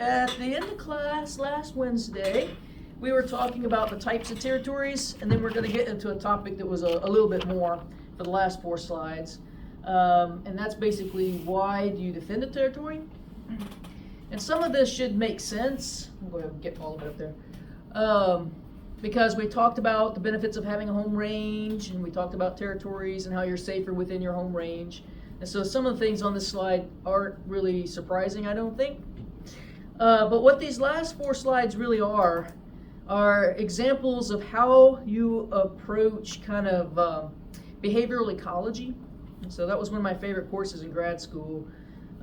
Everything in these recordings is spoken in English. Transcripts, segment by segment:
at the end of class last Wednesday, we were talking about the types of territories, and then we're going to get into a topic that was a little bit more for the last 4 slides. And that's basically, why do you defend a territory? And some of this should make sense. I'm going to get all of it up there. Because we talked about the benefits of having a home range, and we talked about territories and how you're safer within your home range. And so some of the things on this slide aren't really surprising, I don't think. But what these last 4 slides really are examples of how you approach kind of behavioral ecology. And so that was one of my favorite courses in grad school.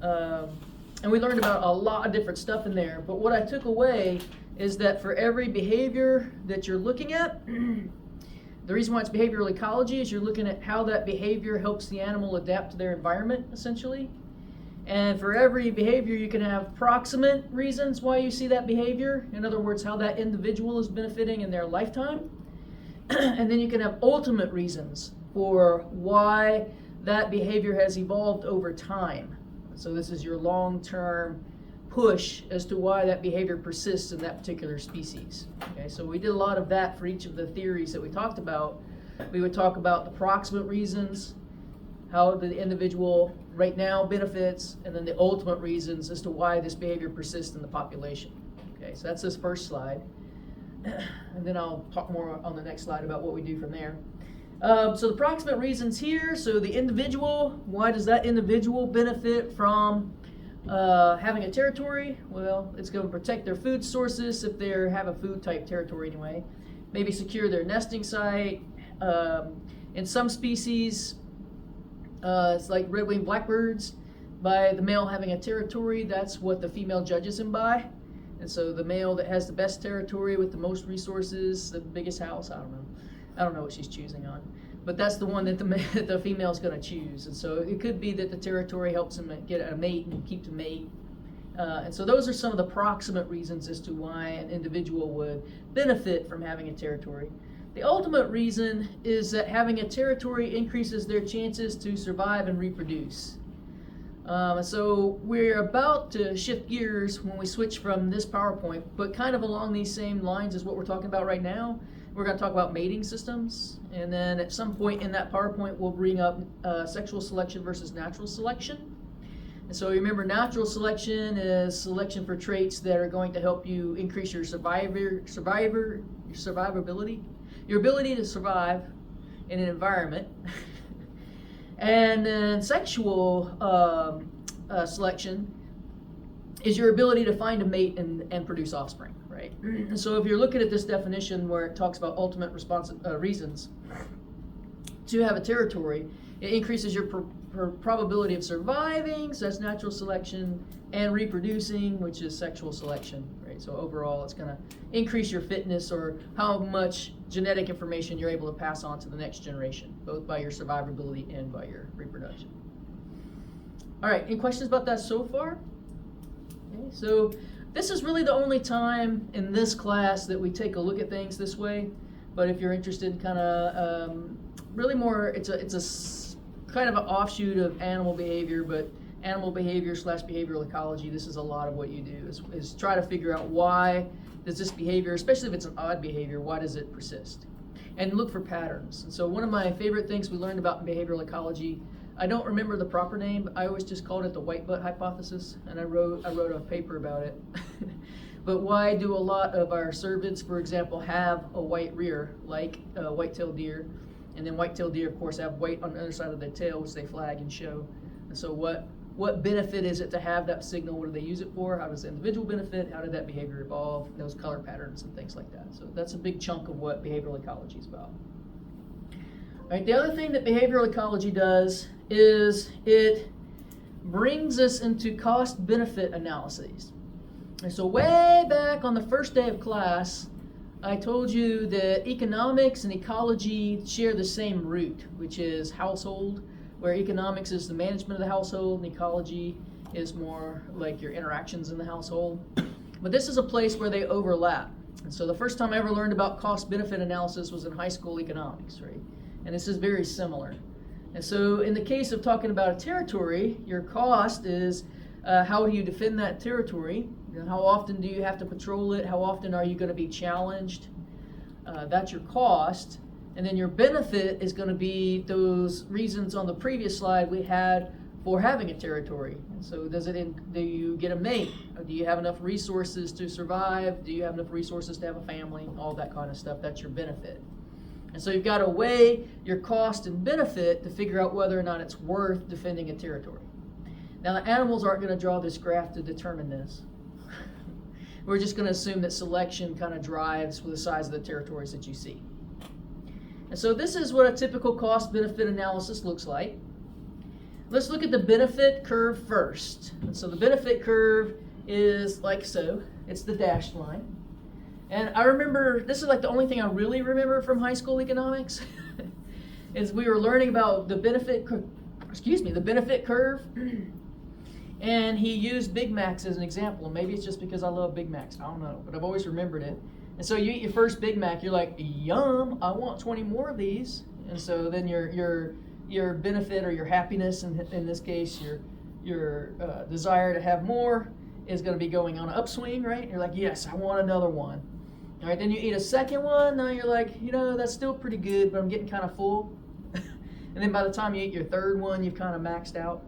And we learned about a lot of different stuff in there. But what I took away is that for every behavior that you're looking at, the reason why it's behavioral ecology is you're looking at how that behavior helps the animal adapt to their environment, essentially. And for every behavior, you can have proximate reasons why you see that behavior. In other words, how that individual is benefiting in their lifetime. And then you can have ultimate reasons for why that behavior has evolved over time. So this is your long-term push as to why that behavior persists in that particular species. Okay, so we did a lot of that for each of the theories that we talked about. We would talk about the proximate reasons, how the individual right now benefits, and then the ultimate reasons as to why this behavior persists in the population. Okay, so that's this first slide. And then I'll talk more on the next slide about what we do from there. So the proximate reasons here, so the individual, why does that individual benefit from having a territory? Well, it's going to protect their food sources if they have a food type territory anyway. Maybe secure their nesting site. In some species, it's like red-winged blackbirds. By the male having a territory, that's what the female judges him by. And so the male that has the best territory with the most resources, the biggest house, I don't know what she's choosing on. But that's the one that the female's going to choose. And so it could be that the territory helps him get a mate and keep the mate. And so those are some of the proximate reasons as to why an individual would benefit from having a territory. The ultimate reason is that having a territory increases their chances to survive and reproduce. So we're about to shift gears when we switch from this PowerPoint, but kind of along these same lines as what we're talking about right now. We're going to talk about mating systems, and then at some point in that PowerPoint we'll bring up sexual selection versus natural selection. And so remember, natural selection is selection for traits that are going to help you increase your survivability, your ability to survive in an environment. And then sexual selection is your ability to find a mate and produce offspring, right? And so if you're looking at this definition where it talks about ultimate reasons to have a territory, it increases your probability of surviving, so that's natural selection, and reproducing, which is sexual selection, right? So overall, it's going to increase your fitness or how much genetic information you're able to pass on to the next generation, both by your survivability and by your reproduction. All right, any questions about that so far? Okay, so this is really the only time in this class that we take a look at things this way. But if you're interested in kind of really more, it's a kind of an offshoot of animal behavior, but animal behavior / behavioral ecology, this is a lot of what you do, is try to figure out why does this behavior, especially if it's an odd behavior, why does it persist? And look for patterns. And so one of my favorite things we learned about in behavioral ecology, I don't remember the proper name, but I always just called it the white butt hypothesis, and I wrote a paper about it. But why do a lot of our cervids, for example, have a white rear, like white-tailed deer? And then white-tailed deer, of course, have white on the other side of their tail, which they flag and show. And so what benefit is it to have that signal? What do they use it for? How does the individual benefit? How did that behavior evolve? Those color patterns and things like that. So that's a big chunk of what behavioral ecology is about. All right, the other thing that behavioral ecology does is it brings us into cost-benefit analyses. And so way back on the first day of class, I told you that economics and ecology share the same root, which is household, where economics is the management of the household and ecology is more like your interactions in the household. But this is a place where they overlap. And so the first time I ever learned about cost-benefit analysis was in high school economics, right? And this is very similar. And so in the case of talking about a territory, your cost is how do you defend that territory? You know, how often do you have to patrol it? How often are you going to be challenged? That's your cost. And then your benefit is going to be those reasons on the previous slide we had for having a territory. And so do you get a mate? Or do you have enough resources to survive? Do you have enough resources to have a family? All that kind of stuff. That's your benefit. And so you've got to weigh your cost and benefit to figure out whether or not it's worth defending a territory. Now the animals aren't going to draw this graph to determine this. We're just going to assume that selection kind of drives with the size of the territories that you see. And so this is what a typical cost-benefit analysis looks like. Let's look at the benefit curve first. And so the benefit curve is like so. It's the dashed line. And I remember, this is like the only thing I really remember from high school economics, is we were learning about the benefit curve. And he used Big Macs as an example. Maybe it's just because I love Big Macs. I don't know, but I've always remembered it. And so you eat your first Big Mac, you're like, yum, I want 20 more of these. And so then your benefit or your happiness, in this case, your desire to have more is going to be going on an upswing, right? You're like, yes, I want another one. All right, then you eat a second one. Now you're like, that's still pretty good, but I'm getting kind of full. And then by the time you eat your third one, you've kind of maxed out.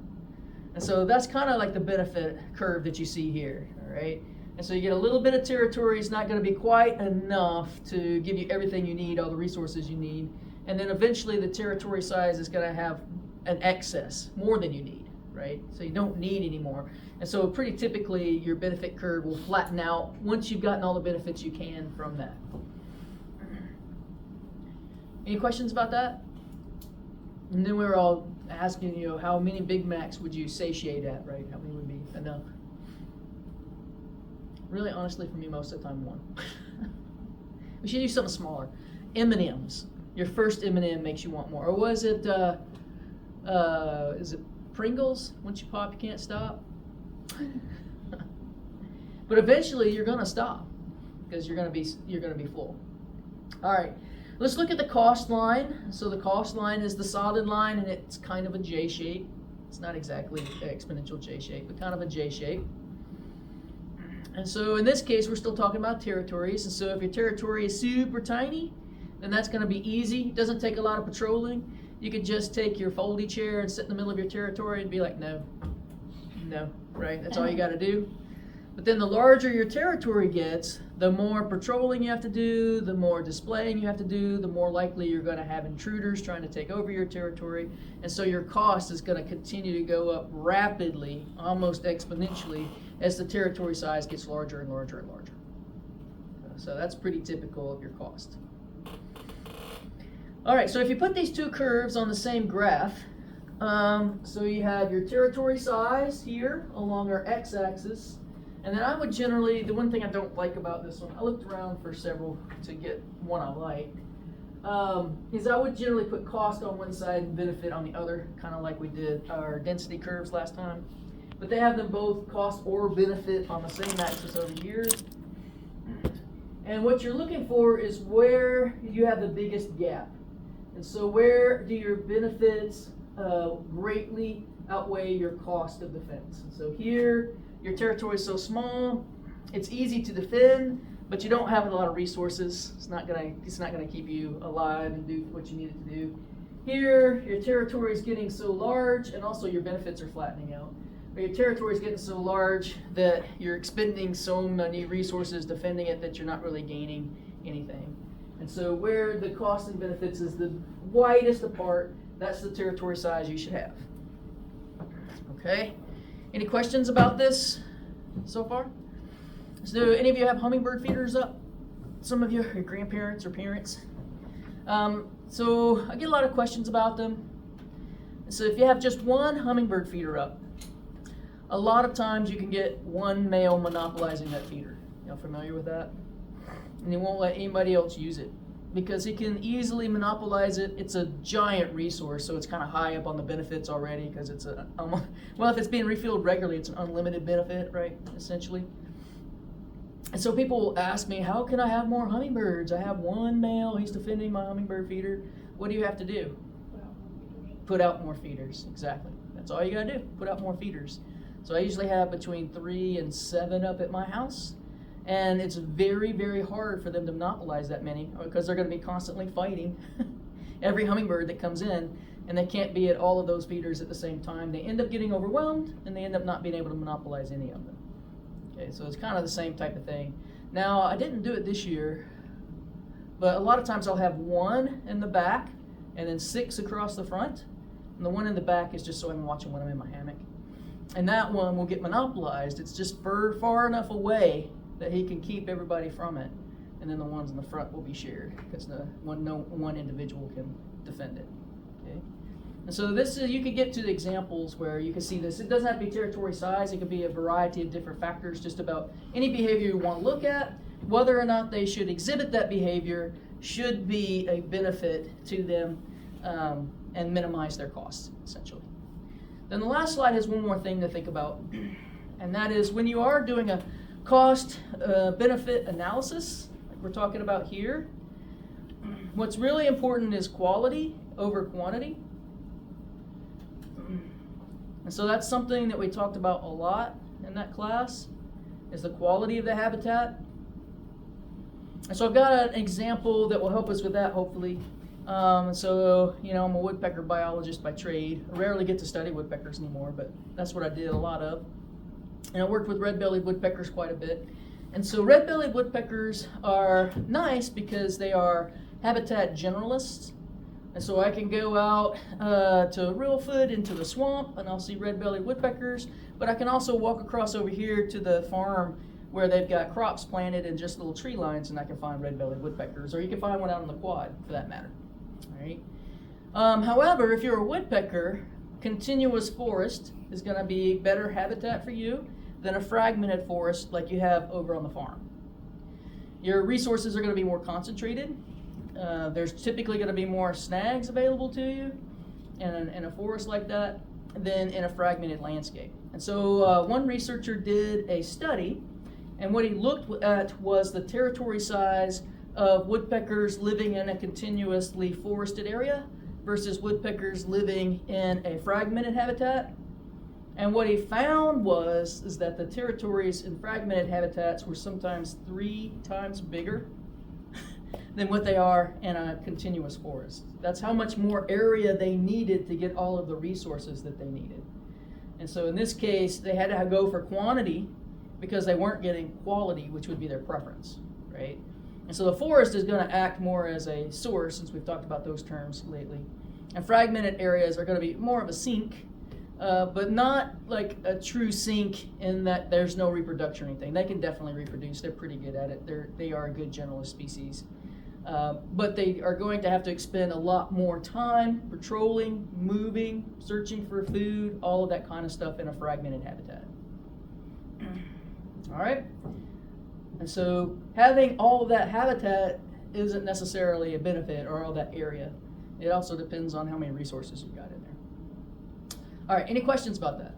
And so that's kind of like the benefit curve that you see here, all right? And so you get a little bit of territory. It's not going to be quite enough to give you everything you need, all the resources you need. And then eventually the territory size is going to have an excess, more than you need, right? So you don't need any more. And so pretty typically your benefit curve will flatten out once you've gotten all the benefits you can from that. Any questions about that? And then we were all asking, how many Big Macs would you satiate at, right? How many would be enough? Really, honestly, for me, most of the time, one. We should use something smaller. M&Ms. Your first M&M makes you want more. Or was it, is it Pringles? Once you pop, you can't stop. But eventually, you're gonna stop because you're gonna be full. All right. Let's look at the cost line. So the cost line is the solid line, and it's kind of a J shape. It's not exactly an exponential J shape, but kind of a J shape. And so in this case, we're still talking about territories. And so if your territory is super tiny, then that's going to be easy. It doesn't take a lot of patrolling. You could just take your foldy chair and sit in the middle of your territory and be like, no, right? That's all you got to do. But then the larger your territory gets, the more patrolling you have to do, the more displaying you have to do, the more likely you're going to have intruders trying to take over your territory. And so your cost is going to continue to go up rapidly, almost exponentially, as the territory size gets larger and larger and larger. So that's pretty typical of your cost. All right, so if you put these two curves on the same graph, so you have your territory size here along our x-axis, and then I would generally, the one thing I don't like about this one, I looked around for several to get one I like, is I would generally put cost on one side and benefit on the other, kind of like we did our density curves last time. But they have them both cost or benefit on the same axis over here. And what you're looking for is where you have the biggest gap. And so where do your benefits greatly outweigh your cost of defense? And so here, your territory is so small, it's easy to defend, but you don't have a lot of resources. It's not gonna keep you alive and do what you need it to do. Here, your territory is getting so large, and also your benefits are flattening out. But your territory is getting so large that you're expending so many resources defending it that you're not really gaining anything. And so where the cost and benefits is the widest apart, that's the territory size you should have. Okay? Any questions about this so far? So do any of you have hummingbird feeders up? Some of you, your grandparents or parents. So I get a lot of questions about them. So if you have just one hummingbird feeder up, a lot of times you can get one male monopolizing that feeder. Y'all familiar with that? And he won't let anybody else use it because he can easily monopolize it. It's a giant resource, so it's kind of high up on the benefits already because it's well, if it's being refilled regularly, it's an unlimited benefit, right, essentially. And so people will ask me, how can I have more hummingbirds? I have one male, he's defending my hummingbird feeder. What do you have to do? Put out more feeders, exactly. That's all you gotta do, put out more feeders. So I usually have between 3 and 7 up at my house. And it's very, very hard for them to monopolize that many because they're going to be constantly fighting every hummingbird that comes in, and they can't be at all of those feeders at the same time. They end up getting overwhelmed, and they end up not being able to monopolize any of them. Okay, so it's kind of the same type of thing. Now, I didn't do it this year, but a lot of times I'll have 1 in the back and then 6 across the front. And the one in the back is just so I can watch them when I'm in my hammock. And that one will get monopolized. It's just far enough away that he can keep everybody from it. And then the ones in the front will be shared because no one individual can defend it. Okay? And so this is, you could get to the examples where you can see this. It doesn't have to be territory size. It could be a variety of different factors, just about any behavior you want to look at. Whether or not they should exhibit that behavior should be a benefit to them and minimize their costs, essentially. Then the last slide has one more thing to think about, and that is when you are doing a cost benefit analysis, like we're talking about here, what's really important is quality over quantity. And so that's something that we talked about a lot in that class, is the quality of the habitat. And so I've got an example that will help us with that, hopefully. So, you know, I'm a woodpecker biologist by trade. I rarely get to study woodpeckers anymore, but that's what I did a lot of. And I worked with red-bellied woodpeckers quite a bit. And so red-bellied woodpeckers are nice because they are habitat generalists. And so I can go out to Reelfoot into the swamp and I'll see red-bellied woodpeckers, but I can also walk across over here to the farm where they've got crops planted and just little tree lines, and I can find red-bellied woodpeckers, or you can find one out on the quad for that matter. All right. However, if you're a woodpecker, continuous forest is going to be better habitat for you than a fragmented forest like you have over on the farm. Your resources are going to be more concentrated. There's typically going to be more snags available to you in a forest like that than in a fragmented landscape. And so one researcher did a study, and what he looked at was the territory size of woodpeckers living in a continuously forested area versus woodpeckers living in a fragmented habitat. And what he found is that the territories in fragmented habitats were sometimes 3 times bigger than what they are in a continuous forest. That's how much more area they needed to get all of the resources that they needed. And so in this case, they had to go for quantity because they weren't getting quality, which would be their preference, right? And so the forest is going to act more as a source, since we've talked about those terms lately. And fragmented areas are going to be more of a sink, but not like a true sink in that there's no reproduction or anything. They can definitely reproduce. They're pretty good at it. They are a good generalist species. But they are going to have to expend a lot more time patrolling, moving, searching for food, all of that kind of stuff in a fragmented habitat. All right? And so having all of that habitat isn't necessarily a benefit, or all that area. It also depends on how many resources you've got in there. All right, any questions about that?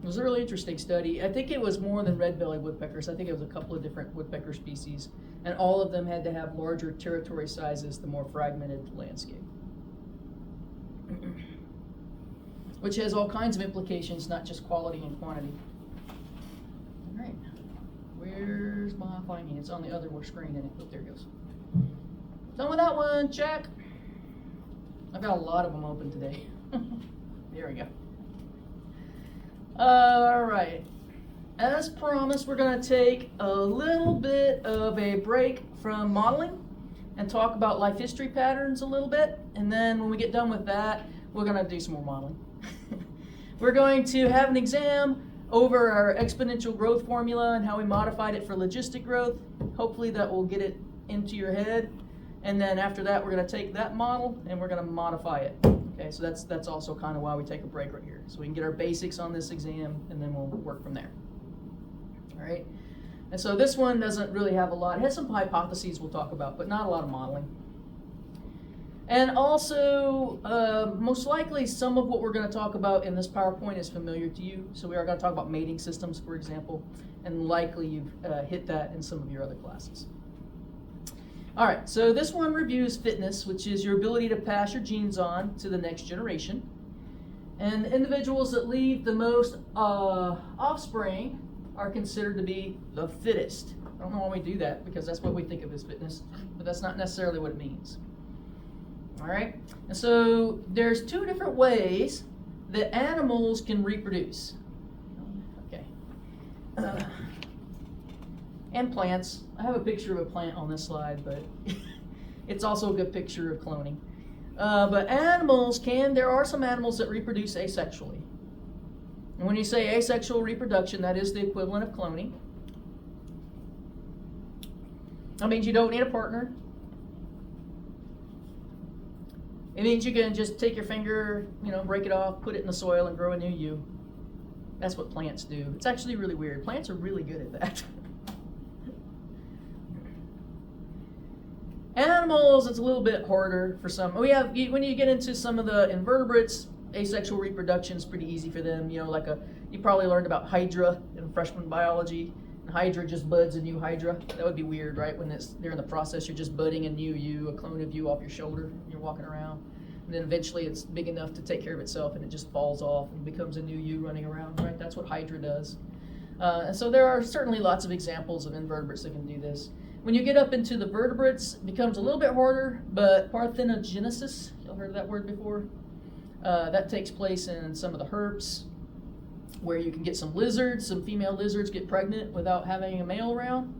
It was a really interesting study. I think it was more than red-bellied woodpeckers. I think it was a couple of different woodpecker species, and all of them had to have larger territory sizes the more fragmented landscape. Which has all kinds of implications, not just quality and quantity. All right, where's my finding? It's on the other screen, and oh, there it goes. Done with that one, check. I've got a lot of them open today. There we go. All right, as promised, we're going to take a little bit of a break from modeling and talk about life history patterns a little bit, and then when we get done with that, we're going to do some more modeling. We're going to have an exam over our exponential growth formula and how we modified it for logistic growth. Hopefully that will get it into your head, and then after that we're going to take that model and we're going to modify it. Okay, so that's also kind of why we take a break right here, so we can get our basics on this exam and then we'll work from there. All right, and so this one doesn't really have a lot. It has some hypotheses we'll talk about, but not a lot of modeling. And also, most likely some of what we're going to talk about in this PowerPoint is familiar to you. So we are going to talk about mating systems, for example, and likely you've hit that in some of your other classes. All right, so this one reviews fitness, which is your ability to pass your genes on to the next generation. And the individuals that leave the most offspring are considered to be the fittest. I don't know why we do that, because that's what we think of as fitness, but that's not necessarily what it means. All right? And so there's two different ways that animals can reproduce. Okay. And plants. I have a picture of a plant on this slide, but it's also a good picture of cloning. But animals there are some animals that reproduce asexually. And when you say asexual reproduction, that is the equivalent of cloning. That means you don't need a partner. It means you can just take your finger, break it off, put it in the soil, and grow a new you. That's what plants do. It's actually really weird. Plants are really good at that. Animals, it's a little bit harder for some. When you get into some of the invertebrates, asexual reproduction is pretty easy for them. You probably learned about Hydra in freshman biology. And Hydra just buds a new Hydra. That would be weird, right? When they're in the process, you're just budding a new you, a clone of you off your shoulder, and you're walking around. And then eventually it's big enough to take care of itself, and it just falls off and becomes a new you running around, right? That's what Hydra does. And so there are certainly lots of examples of invertebrates that can do this. When you get up into the vertebrates, it becomes a little bit harder, but parthenogenesis, y'all heard of that word before? That takes place in some of the herps, where you can get some female lizards get pregnant without having a male around.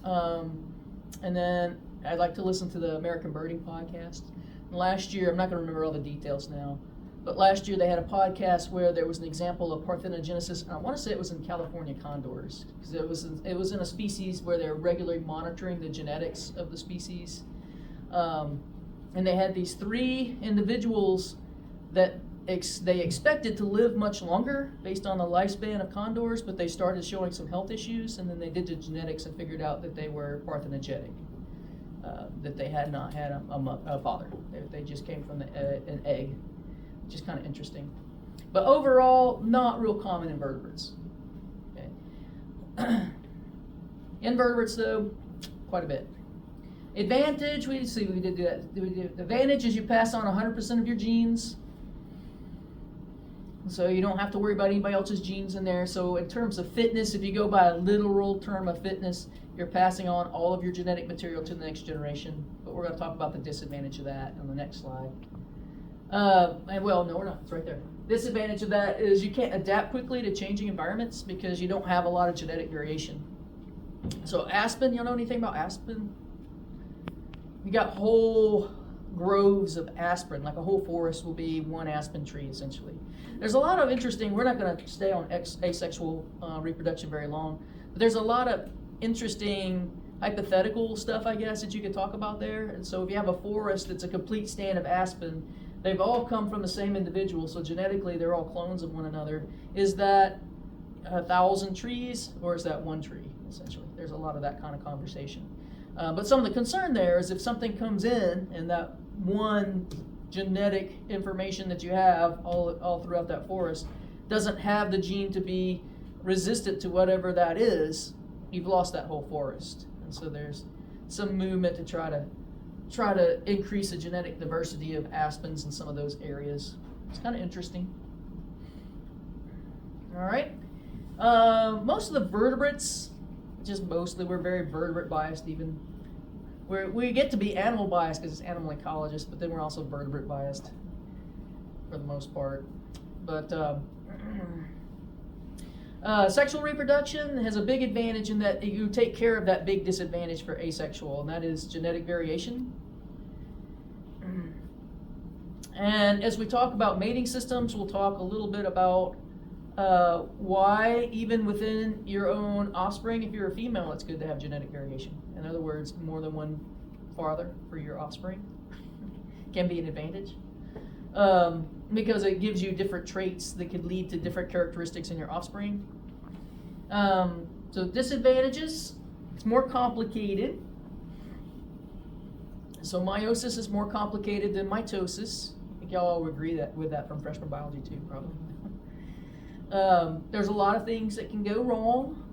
And then I'd like to listen to the American Birding podcast. Last year, I'm not going to remember all the details now, but last year they had a podcast where there was an example of parthenogenesis, and I want to say it was in California condors, because it was in a species where they're regularly monitoring the genetics of the species. And they had these 3 individuals that they expected to live much longer based on the lifespan of condors, but they started showing some health issues, and then they did the genetics and figured out that they were parthenogenic, that they had not had a father. They just came from an egg, which is kind of interesting. But overall, not real common in vertebrates. Okay. Invertebrates, though, quite a bit. Advantage, we did that. Advantage is you pass on 100% of your genes. So you don't have to worry about anybody else's genes in there. So in terms of fitness, if you go by a literal term of fitness, you're passing on all of your genetic material to the next generation. But we're going to talk about the disadvantage of that on the next slide. No, we're not. It's right there. Disadvantage of that is you can't adapt quickly to changing environments because you don't have a lot of genetic variation. So aspen, you know anything about aspen? You got whole groves of aspen, like a whole forest will be one aspen tree essentially. There's a lot of interesting, we're not going to stay on asexual reproduction very long, but there's a lot of interesting hypothetical stuff, I guess, that you could talk about there. And so if you have a forest that's a complete stand of aspen, they've all come from the same individual, so genetically they're all clones of one another. Is that 1,000 trees, or is that one tree, essentially? There's a lot of that kind of conversation. But some of the concern there is if something comes in and that one genetic information that you have all throughout that forest doesn't have the gene to be resistant to whatever that is, you've lost that whole forest. And so there's some movement to try to increase the genetic diversity of aspens in some of those areas. It's kind of interesting. All right. Most of the vertebrates, just mostly, we're very vertebrate biased even. We get to be animal biased because it's animal ecologists, but then we're also vertebrate biased for the most part. But sexual reproduction has a big advantage in that you take care of that big disadvantage for asexual, and that is genetic variation. And as we talk about mating systems, we'll talk a little bit about why even within your own offspring, if you're a female, it's good to have genetic variation. In other words, more than one father for your offspring can be an advantage. Because it gives you different traits that could lead to different characteristics in your offspring. So disadvantages, it's more complicated. So meiosis is more complicated than mitosis. I think y'all all agree with that from freshman biology too, probably. There's a lot of things that can go wrong,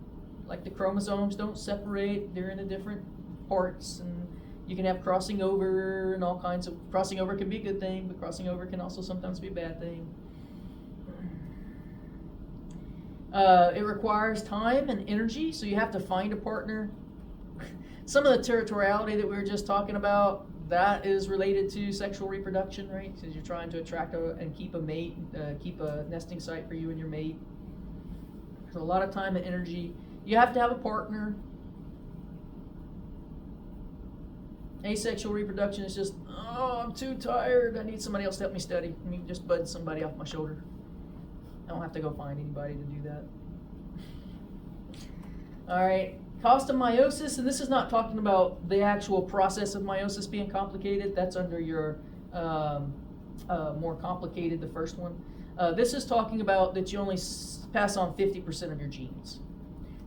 like the chromosomes don't separate, they're in the different parts, and you can have crossing over and all kinds of, crossing over can be a good thing, but crossing over can also sometimes be a bad thing. It requires time and energy, so you have to find a partner. Some of the territoriality that we were just talking about, that is related to sexual reproduction, right? Because you're trying to attract and keep a mate, keep a nesting site for you and your mate. So a lot of time and energy. You have to have a partner. Asexual reproduction is just, oh, I'm too tired. I need somebody else to help me study. Let me just bud somebody off my shoulder. I don't have to go find anybody to do that. All right, cost of meiosis, and this is not talking about the actual process of meiosis being complicated. That's under your more complicated, the first one. This is talking about that you only pass on 50% of your genes,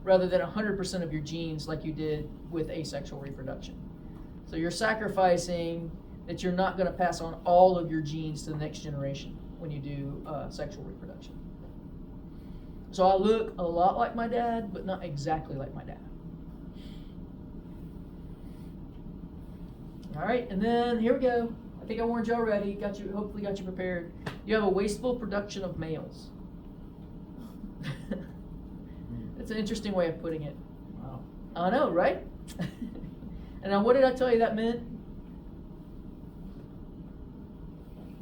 rather than 100% of your genes like you did with asexual reproduction. So you're sacrificing that you're not going to pass on all of your genes to the next generation when you do sexual reproduction. So I look a lot like my dad, but not exactly like my dad. All right, and then here we go. I think I warned you already. Hopefully got you prepared. You have a wasteful production of males. It's an interesting way of putting it. Wow. I know, right? And now, what did I tell you that meant?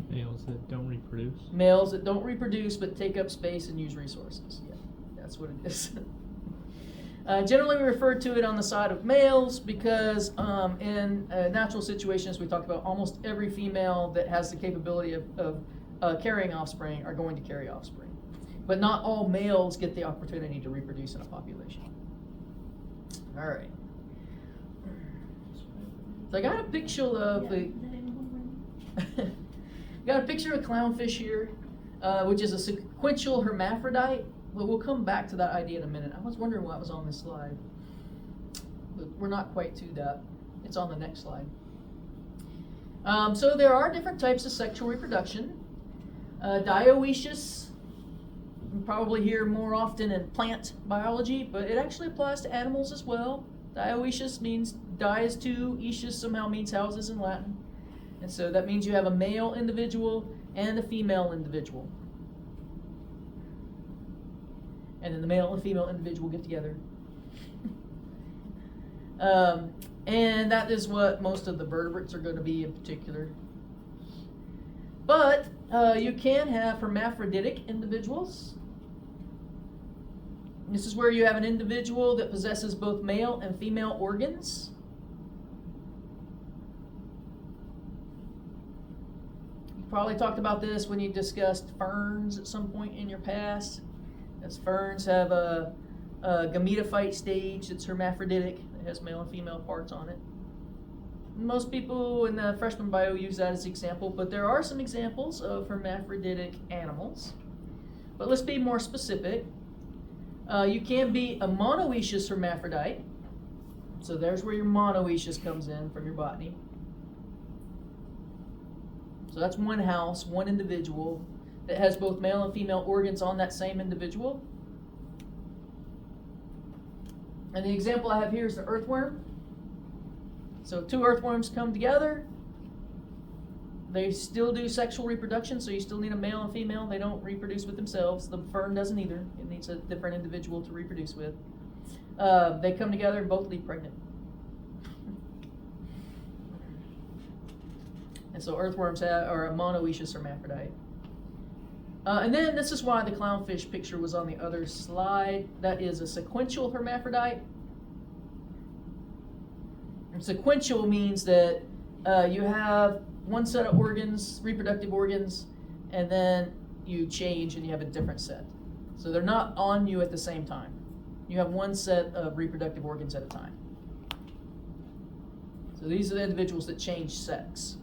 Males that don't reproduce. Males that don't reproduce but take up space and use resources. Yeah, that's what it is. Generally, we refer to it on the side of males because in natural situations, we talked about almost every female that has the capability of carrying offspring are going to carry offspring. But not all males get the opportunity to reproduce in a population. All right. So I got a picture of got a picture of clownfish here, which is a sequential hermaphrodite. But we'll come back to that idea in a minute. I was wondering what was on this slide, but we're not quite to that. It's on the next slide. So there are different types of sexual reproduction. Dioecious, you probably hear more often in plant biology, but it actually applies to animals as well. Dioecious means di is two, ecious somehow means houses in Latin. And so that means you have a male individual and a female individual. And then the male and female individual get together. And that is what most of the vertebrates are going to be in particular. But you can have hermaphroditic individuals. This is where you have an individual that possesses both male and female organs. You probably talked about this when you discussed ferns at some point in your past. As ferns have a gametophyte stage that's hermaphroditic. It has male and female parts on it. Most people in the freshman bio use that as an example, but there are some examples of hermaphroditic animals. But let's be more specific. You can be a monoecious hermaphrodite. So there's where your monoecious comes in from your botany. So that's one house, one individual that has both male and female organs on that same individual. And the example I have here is the earthworm. So two earthworms come together. They still do sexual reproduction, so you still need a male and female. They don't reproduce with themselves. The fern doesn't either. It needs a different individual to reproduce with. They come together and both leave pregnant. And so earthworms are a monoecious hermaphrodite. And then this is why the clownfish picture was on the other slide. That is a sequential hermaphrodite. And sequential means that you have one set of organs, reproductive organs, and then you change and you have a different set. So they're not on you at the same time. You have one set of reproductive organs at a time. So these are the individuals that change sex.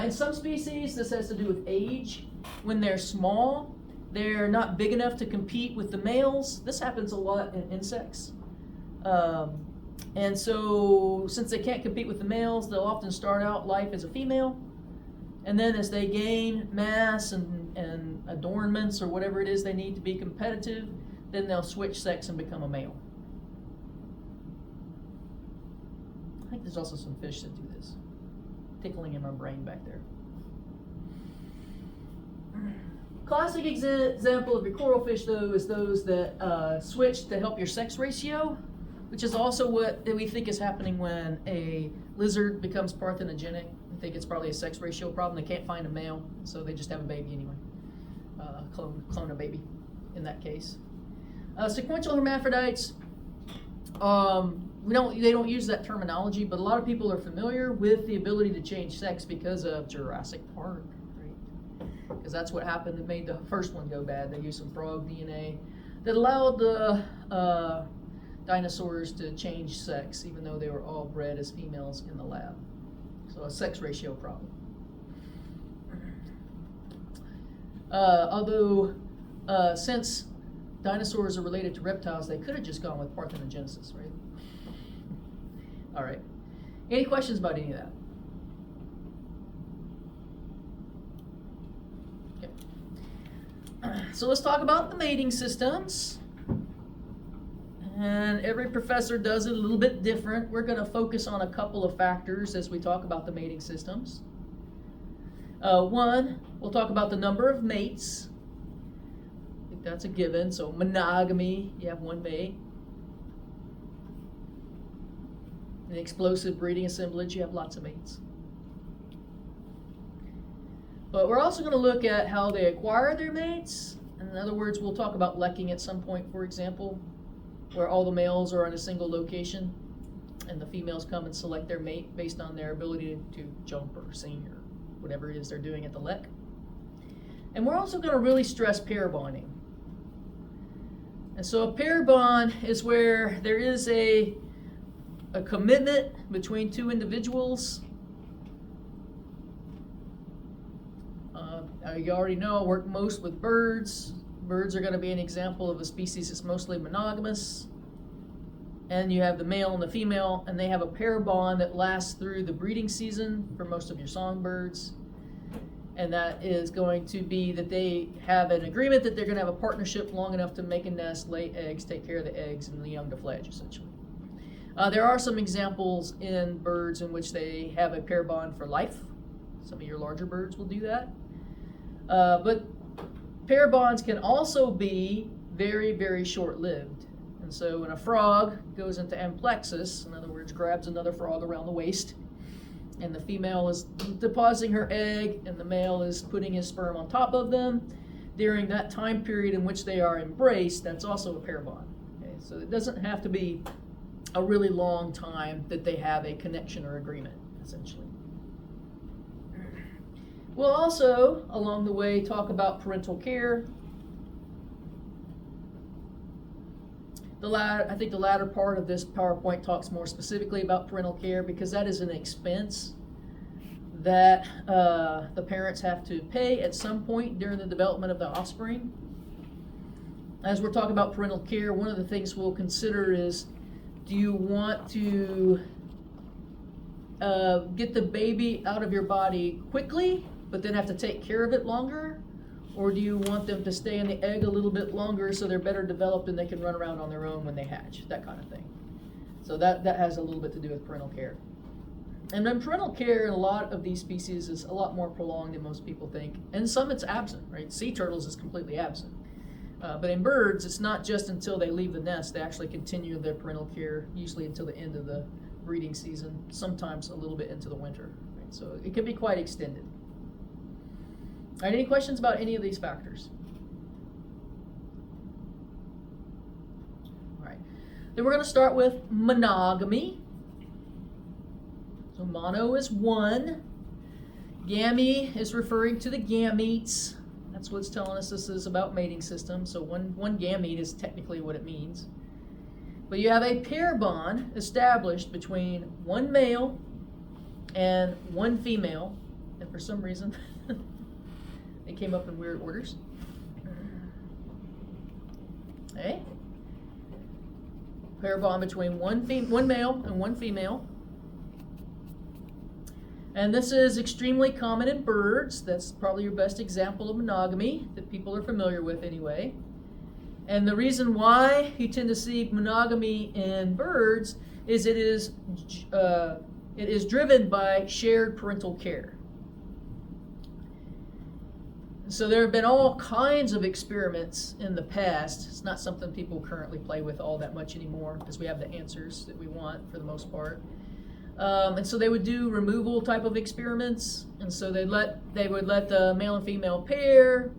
In some species, this has to do with age. When they're small, they're not big enough to compete with the males. This happens a lot in insects. And so, since they can't compete with the males, they'll often start out life as a female. And then as they gain mass and adornments or whatever it is they need to be competitive, then they'll switch sex and become a male. I think there's also some fish that do this. Tickling in my brain back there. Classic example of your coral fish, though, is those that switch to help your sex ratio, which is also what we think is happening when a lizard becomes parthenogenic. We think it's probably a sex ratio problem. They can't find a male, so they just have a baby anyway. Clone a baby in that case. Sequential hermaphrodites, they don't use that terminology, but a lot of people are familiar with the ability to change sex because of Jurassic Park, right? Because that's what happened that made the first one go bad. They used some frog DNA that allowed the dinosaurs to change sex, even though they were all bred as females in the lab. So a sex ratio problem. Although, since dinosaurs are related to reptiles, they could have just gone with parthenogenesis, right? All right. Any questions about any of that? Okay. So let's talk about the mating systems. And every professor does it a little bit different. We're going to focus on a couple of factors as we talk about the mating systems. One, we'll talk about the number of mates. I think that's a given. So monogamy, you have one mate. In explosive breeding assemblage, you have lots of mates. But we're also going to look at how they acquire their mates. In other words, we'll talk about lekking at some point, for example, where all the males are in a single location and the females come and select their mate based on their ability to jump or sing or whatever it is they're doing at the lek. And we're also going to really stress pair bonding. And so a pair bond is where there is a commitment between two individuals. You already know I work most with birds. Birds are going to be an example of a species that's mostly monogamous. And you have the male and the female, and they have a pair bond that lasts through the breeding season for most of your songbirds. And that is going to be that they have an agreement that they're going to have a partnership long enough to make a nest, lay eggs, take care of the eggs, and the young to fledge, essentially. There are some examples in birds in which they have a pair bond for life. Some of your larger birds will do that. But pair bonds can also be very, very short-lived. And so when a frog goes into amplexus, in other words, grabs another frog around the waist, and the female is depositing her egg, and the male is putting his sperm on top of them, during that time period in which they are embraced, that's also a pair bond. Okay? So it doesn't have to be a really long time that they have a connection or agreement, essentially. We'll also, along the way, talk about parental care. I think the latter part of this PowerPoint talks more specifically about parental care because that is an expense that the parents have to pay at some point during the development of the offspring. As we're talking about parental care, one of the things we'll consider is, do you want to get the baby out of your body quickly, but then have to take care of it longer? Or do you want them to stay in the egg a little bit longer so they're better developed and they can run around on their own when they hatch? That kind of thing. So that has a little bit to do with parental care. And then parental care in a lot of these species is a lot more prolonged than most people think. And some it's absent, right? Sea turtles is completely absent. But in birds, it's not just until they leave the nest. They actually continue their parental care, usually until the end of the breeding season, sometimes a little bit into the winter. Right? So it can be quite extended. All right, any questions about any of these factors? All right, then we're going to start with monogamy. So mono is one. Gamy is referring to the gametes. That's what's telling us this is about mating system. So one gamete is technically what it means. But you have a pair bond established between one male and one female. And for some reason, they came up in weird orders. Okay. Pair bond between one male and one female. And this is extremely common in birds. That's probably your best example of monogamy that people are familiar with anyway. And the reason why you tend to see monogamy in birds is it is driven by shared parental care. So there have been all kinds of experiments in the past. It's not something people currently play with all that much anymore because we have the answers that we want for the most part. And so they would do removal type of experiments. And so they would let the male and female pair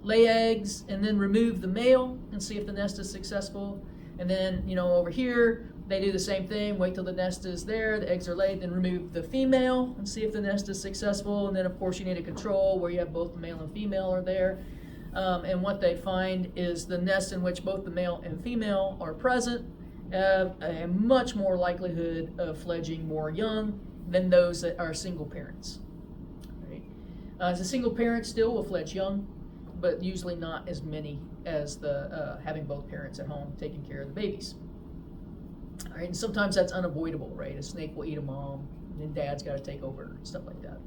lay eggs and then remove the male and see if the nest is successful. And then, over here, they do the same thing, wait till the nest is there, the eggs are laid, then remove the female and see if the nest is successful. And then, of course, you need a control where you have both the male and female are there. And what they find is the nests in which both the male and female are present have a much more likelihood of fledging more young than those that are single parents. Right? As a single parent still will fledge young, but usually not as many as the having both parents at home taking care of the babies. All right, and sometimes that's unavoidable, right? A snake will eat a mom, and then dad's got to take over, stuff like that.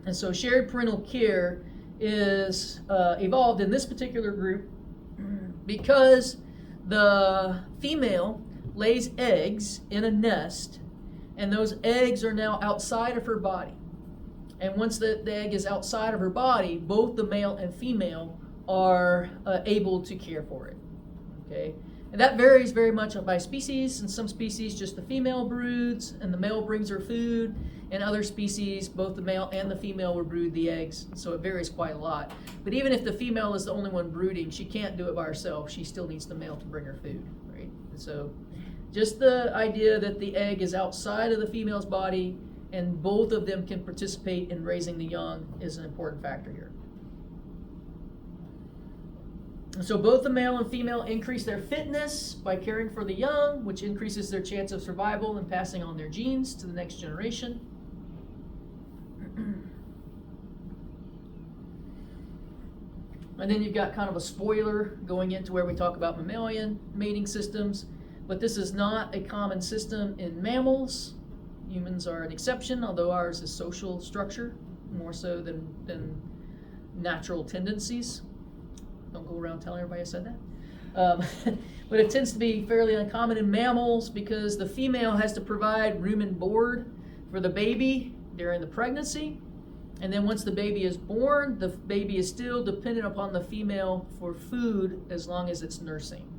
And so shared parental care is evolved in this particular group because the female lays eggs in a nest, and those eggs are now outside of her body. And once the egg is outside of her body, both the male and female are able to care for it. Okay, and that varies very much by species. In some species, just the female broods, and the male brings her food. In other species, both the male and the female will brood the eggs, so it varies quite a lot. But even if the female is the only one brooding, she can't do it by herself. She still needs the male to bring her food, right? And so just the idea that the egg is outside of the female's body and both of them can participate in raising the young is an important factor here. And so both the male and female increase their fitness by caring for the young, which increases their chance of survival and passing on their genes to the next generation. And then you've got kind of a spoiler going into where we talk about mammalian mating systems, but this is not a common system in mammals. Humans are an exception, although ours is social structure, more so than natural tendencies. Don't go around telling everybody I said that. But it tends to be fairly uncommon in mammals because the female has to provide room and board for the baby during the pregnancy. And then once the baby is born, the baby is still dependent upon the female for food as long as it's nursing.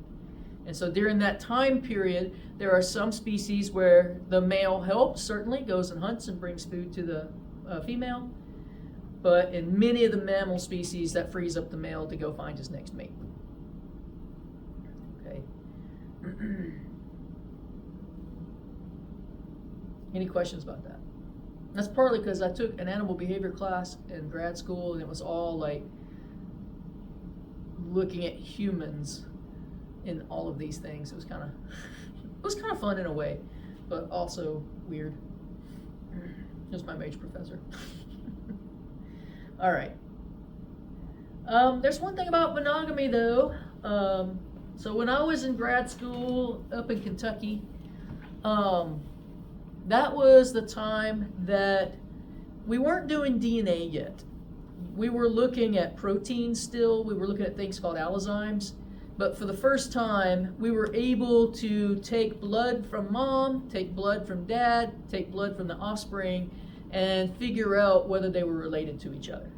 And so during that time period, there are some species where the male helps, certainly, goes and hunts and brings food to the female. But in many of the mammal species, that frees up the male to go find his next mate. Okay. Any questions about that? That's partly because I took an animal behavior class in grad school, and it was all like looking at humans in all of these things. It was kind of fun in a way, but also weird. Just my major professor. All right. There's one thing about monogamy, though. So when I was in grad school up in Kentucky, that was the time that we weren't doing DNA yet. We were looking at proteins still. We were looking at things called allozymes. But for the first time, we were able to take blood from mom, take blood from dad, take blood from the offspring, and figure out whether they were related to each other.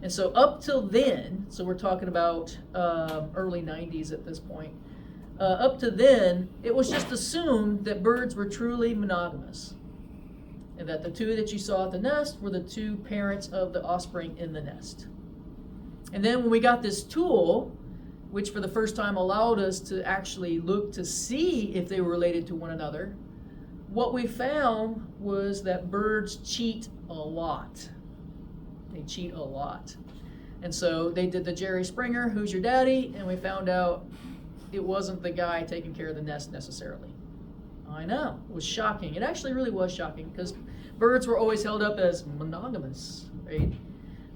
And so up till then, so we're talking about early 90s at this point, up to then, it was just assumed that birds were truly monogamous, and that the two that you saw at the nest were the two parents of the offspring in the nest. And then when we got this tool, which for the first time allowed us to actually look to see if they were related to one another, what we found was that birds cheat a lot. They cheat a lot. And so they did the Jerry Springer, who's your daddy? And we found out it wasn't the guy taking care of the nest necessarily. I know, it was shocking. It actually really was shocking because birds were always held up as monogamous, right?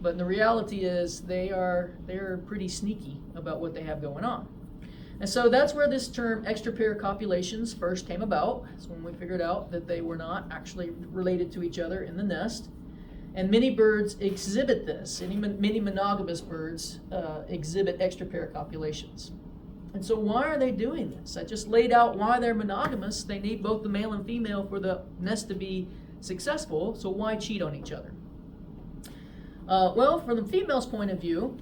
But the reality is they're pretty sneaky about what they have going on. And so that's where this term extra pair copulations first came about. That's when we figured out that they were not actually related to each other in the nest. And many birds exhibit this. Many monogamous birds exhibit extra pair copulations. And so why are they doing this? I just laid out why they're monogamous. They need both the male and female for the nest to be successful. So why cheat on each other? Well, from the female's point of view,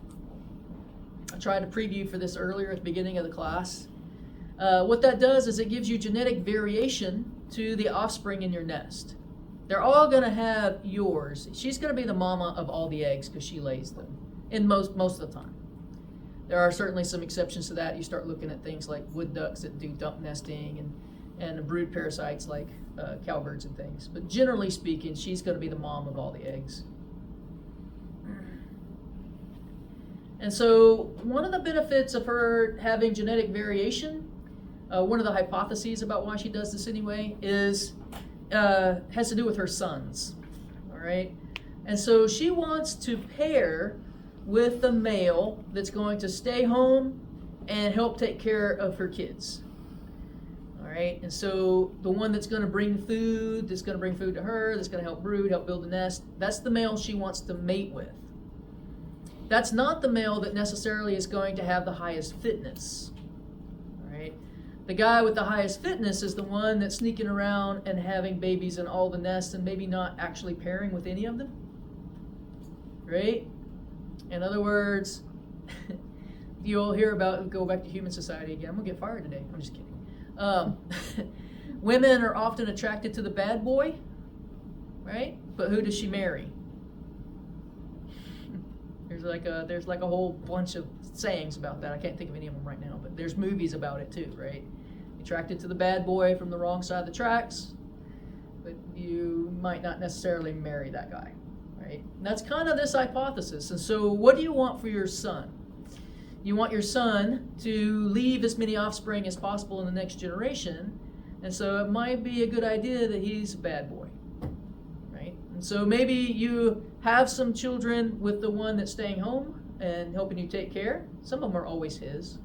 I tried to preview for this earlier at the beginning of the class. What that does is it gives you genetic variation to the offspring in your nest. They're all going to have yours. She's going to be the mama of all the eggs because she lays them, in most of the time. There are certainly some exceptions to that. You start looking at things like wood ducks that do dump nesting and brood parasites like cowbirds and things. But generally speaking, she's going to be the mom of all the eggs. And so one of the benefits of her having genetic variation, one of the hypotheses about why she does this anyway, is has to do with her sons. All right? And so she wants to pair with the male that's going to stay home and help take care of her kids. All right? And so the one that's going to bring food to her, that's going to help brood, help build a nest, that's the male she wants to mate with. That's not the male that necessarily is going to have the highest fitness. All right? The guy with the highest fitness is the one that's sneaking around and having babies in all the nests and maybe not actually pairing with any of them. Right? In other words, you'll hear about, go back to human society again. I'm going to get fired today. I'm just kidding. Women are often attracted to the bad boy, right? But who does she marry? There's like a whole bunch of sayings about that. I can't think of any of them right now, but there's movies about it too, right? Attracted to the bad boy from the wrong side of the tracks, but you might not necessarily marry that guy, right? And that's kind of this hypothesis. And so what do you want for your son? You want your son to leave as many offspring as possible in the next generation, and so it might be a good idea that he's a bad boy, right? And so maybe you have some children with the one that's staying home and helping you take care. Some of them are always his.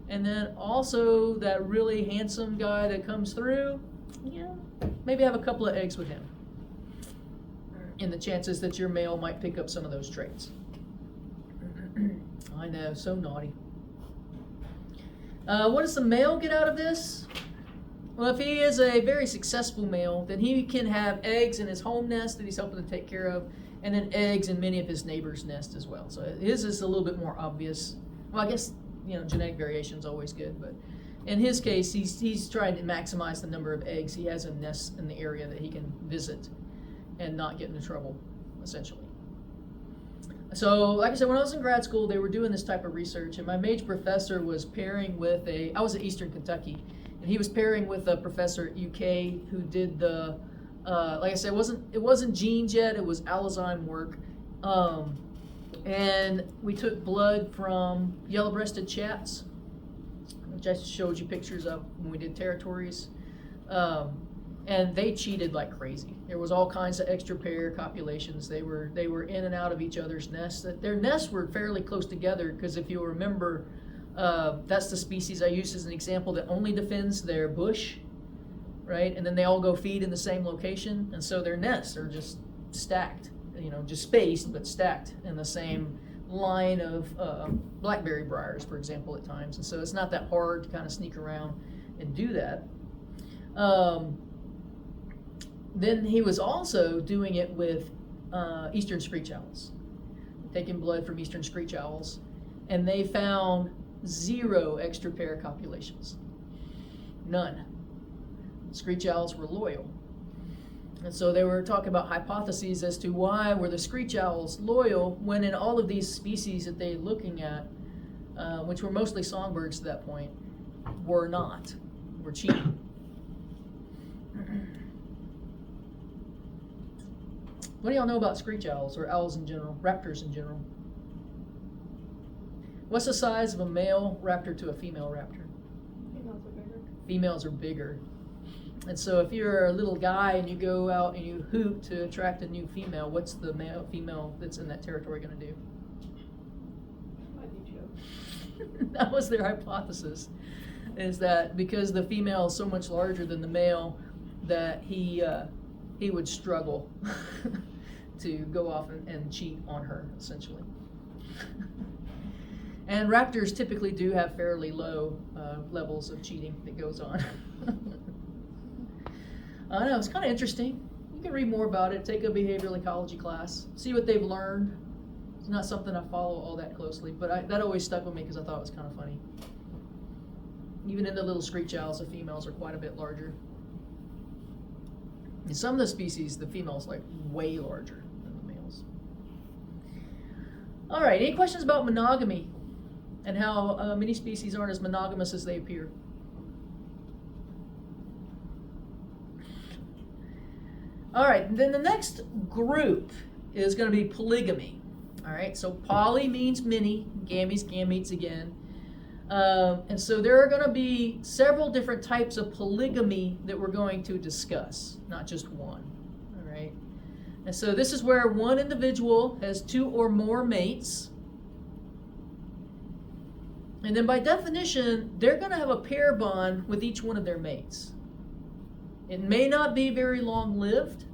And then also that really handsome guy that comes through, maybe have a couple of eggs with him, in the chances that your male might pick up some of those traits. I know, so naughty. What does the male get out of this? Well, if he is a very successful male, then he can have eggs in his home nest that he's helping to take care of, and then eggs in many of his neighbors' nests as well. So his is a little bit more obvious. Well, I guess, genetic variation is always good, but in his case, he's trying to maximize the number of eggs he has in nests in the area that he can visit and not get into trouble, essentially. So, like I said, when I was in grad school, they were doing this type of research, and my major professor was pairing with I was at Eastern Kentucky, and he was pairing with a professor at UK who did the, like I said, it wasn't genes yet, it was allozyme work. And we took blood from yellow-breasted chats, which I showed you pictures of when we did territories. And they cheated like crazy. There was all kinds of extra pair copulations. They were in and out of each other's nests. Their nests were fairly close together because if you'll remember, that's the species I used as an example that only defends their bush, right? And then they all go feed in the same location, and so their nests are just stacked, just spaced but stacked in the same line of blackberry briars, for example, at times. And so it's not that hard to kind of sneak around and do that. Then he was also doing it with eastern screech owls, taking blood from eastern screech owls, and they found 0 extra pair copulations. None. Screech owls were loyal. And so they were talking about hypotheses as to why were the screech owls loyal when in all of these species that they're looking at, which were mostly songbirds to that point, were cheating. What do y'all know about screech owls, or owls in general, raptors in general? What's the size of a male raptor to a female raptor? Females are bigger. Females are bigger. And so if you're a little guy and you go out and you hoot to attract a new female, what's the female that's in that territory going to do? Might be choked. That was their hypothesis, is that because the female is so much larger than the male, that he would struggle to go off and cheat on her, essentially. And raptors typically do have fairly low levels of cheating that goes on. I know, it's kind of interesting. You can read more about it, take a behavioral ecology class, see what they've learned not something I follow all that closely, but that always stuck with me because I thought it was kind of funny. Even in the little screech owls, the females are quite a bit larger. In some of the species, the females like way larger than the males. All right, any questions about monogamy and how many species aren't as monogamous as they appear? All right, and then the next group is going to be polygamy. All right, so poly means many, gametes again. And so there are going to be several different types of polygamy that we're going to discuss, not just one. All right, and so this is where one individual has two or more mates. And then by definition, they're going to have a pair bond with each one of their mates. It may not be very long-lived,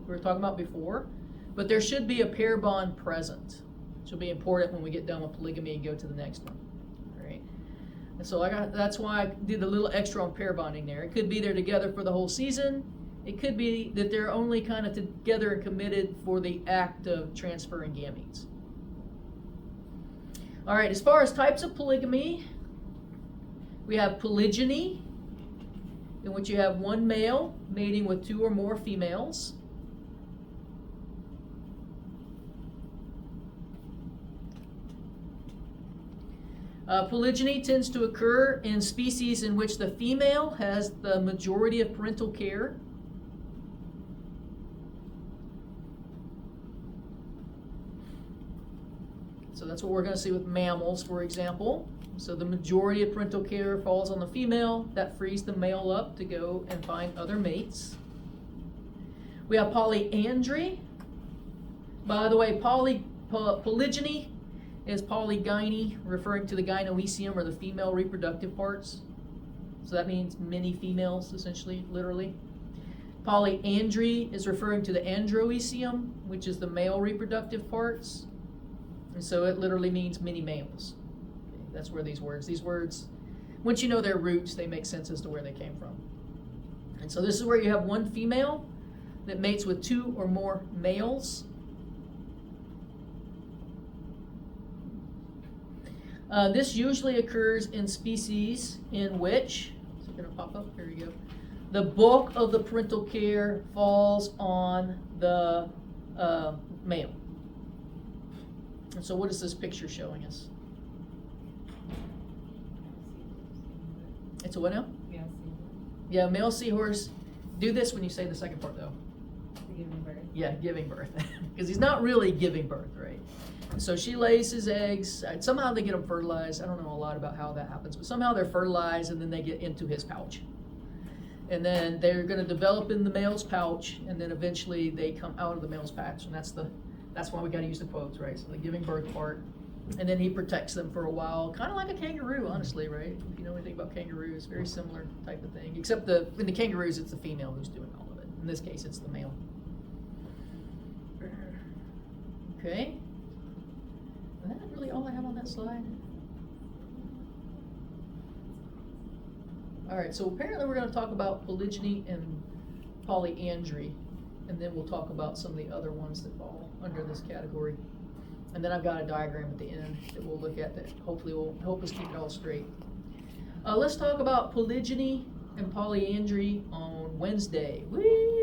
we were talking about before, but there should be a pair bond present. Which will be important when we get done with polygamy and go to the next one. All right. And so that's why I did a little extra on pair bonding there. It could be they're together for the whole season. It could be that they're only kind of together and committed for the act of transferring gametes. All right, as far as types of polygamy, we have polygyny, in which you have one male mating with two or more females. Polygyny tends to occur in species in which the female has the majority of parental care. So that's what we're going to see with mammals, for example. So the majority of parental care falls on the female. That frees the male up to go and find other mates. We have polyandry. By the way, polygyny is polygyny, referring to the gynoecium or the female reproductive parts. So that means many females, essentially, literally. Polyandry is referring to the androecium, which is the male reproductive parts. And so it literally means many males. Okay, that's where these words, once you know their roots, they make sense as to where they came from. And so this is where you have one female that mates with two or more males. This usually occurs in species in which, is it going to pop up? Here you go. The bulk of the parental care falls on the male. And so what is this picture showing us? It's a what now? Yeah, male seahorse. Do this when you say the second part though. Giving birth. Yeah, giving birth. Because he's not really giving birth, right? And so she lays his eggs. Somehow they get them fertilized. I don't know a lot about how that happens, but somehow they're fertilized and then they get into his pouch. And then they're going to develop in the male's pouch, and then eventually they come out of the male's pouch. And that's why we got to use the quotes, right? So the giving birth part. And then he protects them for a while, kind of like a kangaroo, honestly, right? If you know anything about kangaroos, very similar type of thing. Except in the kangaroos, it's the female who's doing all of it. In this case, it's the male. Okay. Is that really all I have on that slide? All right, so apparently we're going to talk about polygyny and polyandry, and then we'll talk about some of the other ones that fall under this category. And then I've got a diagram at the end that we'll look at that hopefully will help us keep it all straight. Let's talk about polygyny and polyandry on Wednesday. Whee!